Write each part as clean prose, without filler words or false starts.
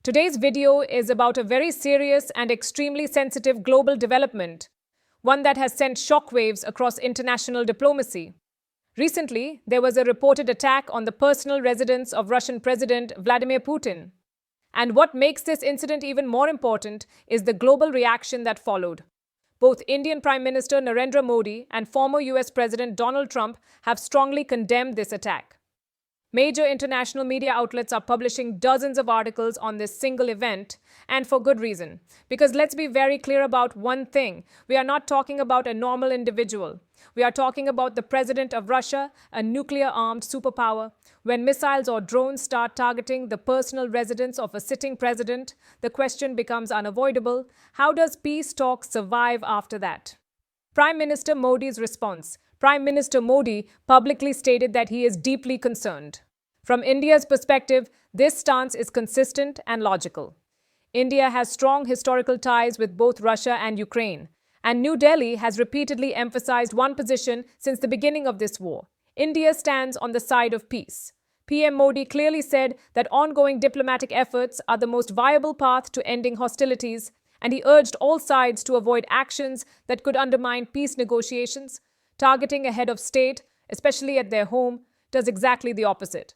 Today's video is about a very serious and extremely sensitive global development, one that has sent shockwaves across international diplomacy. Recently, there was a reported attack on the personal residence of Russian President Vladimir Putin. And what makes this incident even more important is the global reaction that followed. Both Indian Prime Minister Narendra Modi and former US President Donald Trump have strongly condemned this attack. Major international media outlets are publishing dozens of articles on this single event, and for good reason. Because let's be very clear about one thing. We are not talking about a normal individual. We are talking about the president of Russia, a nuclear-armed superpower. When missiles or drones start targeting the personal residence of a sitting president, the question becomes unavoidable. How does peace talks survive after that? Prime Minister Modi's response. Prime Minister Modi publicly stated that he is deeply concerned. From India's perspective, this stance is consistent and logical. India has strong historical ties with both Russia and Ukraine, and New Delhi has repeatedly emphasized one position since the beginning of this war. India stands on the side of peace. PM Modi clearly said that ongoing diplomatic efforts are the most viable path to ending hostilities, and he urged all sides to avoid actions that could undermine peace negotiations. Targeting a head of state, especially at their home, does exactly the opposite.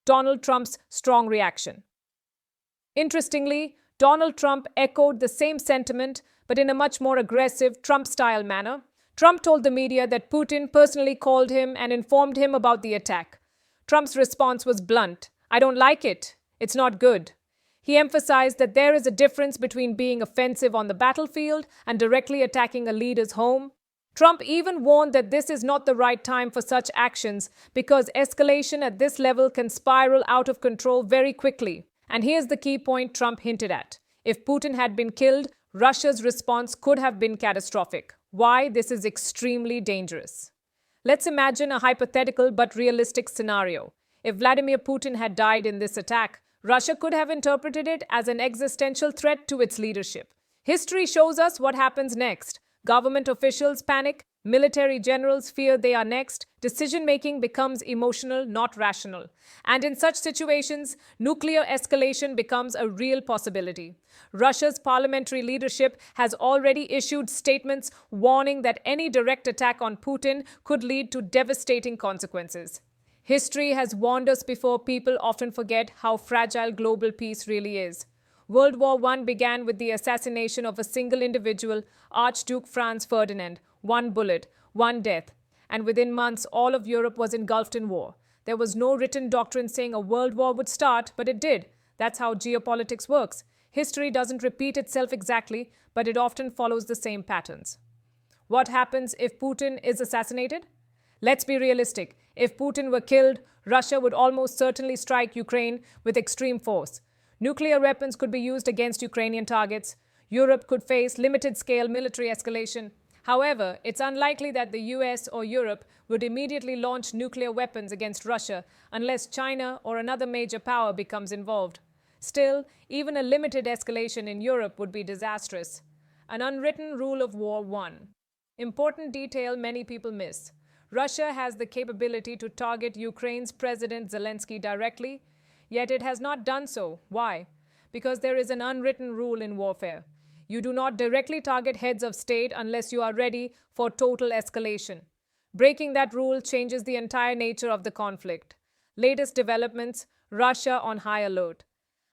Donald Trump's strong reaction. Interestingly, Donald Trump echoed the same sentiment, but in a much more aggressive, Trump-style manner. Trump told the media that Putin personally called him and informed him about the attack. Trump's response was blunt. "I don't like it. It's not good." He emphasized that there is a difference between being offensive on the battlefield and directly attacking a leader's home. Trump even warned that this is not the right time for such actions because escalation at this level can spiral out of control very quickly. And here's the key point Trump hinted at. If Putin had been killed, Russia's response could have been catastrophic. Why this is extremely dangerous. Let's imagine a hypothetical but realistic scenario. If Vladimir Putin had died in this attack, Russia could have interpreted it as an existential threat to its leadership. History shows us what happens next. Government officials panic, military generals fear they are next, decision-making becomes emotional, not rational. And in such situations, nuclear escalation becomes a real possibility. Russia's parliamentary leadership has already issued statements warning that any direct attack on Putin could lead to devastating consequences. History has warned us before. People often forget how fragile global peace really is. World War I began with the assassination of a single individual, Archduke Franz Ferdinand. One bullet, one death. And within months, all of Europe was engulfed in war. There was no written doctrine saying a world war would start, but it did. That's how geopolitics works. History doesn't repeat itself exactly, but it often follows the same patterns. What happens if Putin is assassinated? Let's be realistic. If Putin were killed, Russia would almost certainly strike Ukraine with extreme force. Nuclear weapons could be used against Ukrainian targets. Europe could face limited-scale military escalation. However, it's unlikely that the US or Europe would immediately launch nuclear weapons against Russia unless China or another major power becomes involved. Still, even a limited escalation in Europe would be disastrous. An unwritten rule of war 1. Important detail many people miss. Russia has the capability to target Ukraine's President Zelensky directly, yet it has not done so. Why? Because there is an unwritten rule in warfare. You do not directly target heads of state unless you are ready for total escalation. Breaking that rule changes the entire nature of the conflict. Latest developments, Russia on high alert.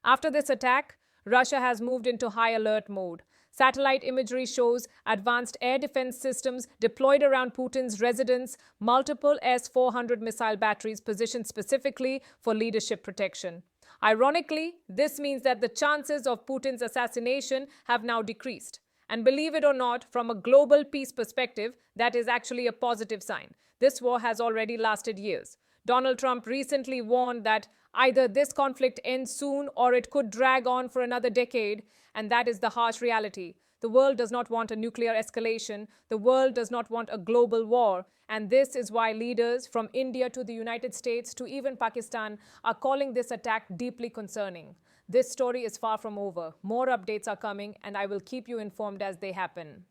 After this attack, Russia has moved into high alert mode. Satellite imagery shows advanced air defense systems deployed around Putin's residence, multiple S-400 missile batteries positioned specifically for leadership protection. Ironically, this means that the chances of Putin's assassination have now decreased. And believe it or not, from a global peace perspective, that is actually a positive sign. This war has already lasted years. Donald Trump recently warned that either this conflict ends soon or it could drag on for another decade, and that is the harsh reality. The world does not want a nuclear escalation. The world does not want a global war. And this is why leaders from India to the United States to even Pakistan are calling this attack deeply concerning. This story is far from over. More updates are coming, and I will keep you informed as they happen.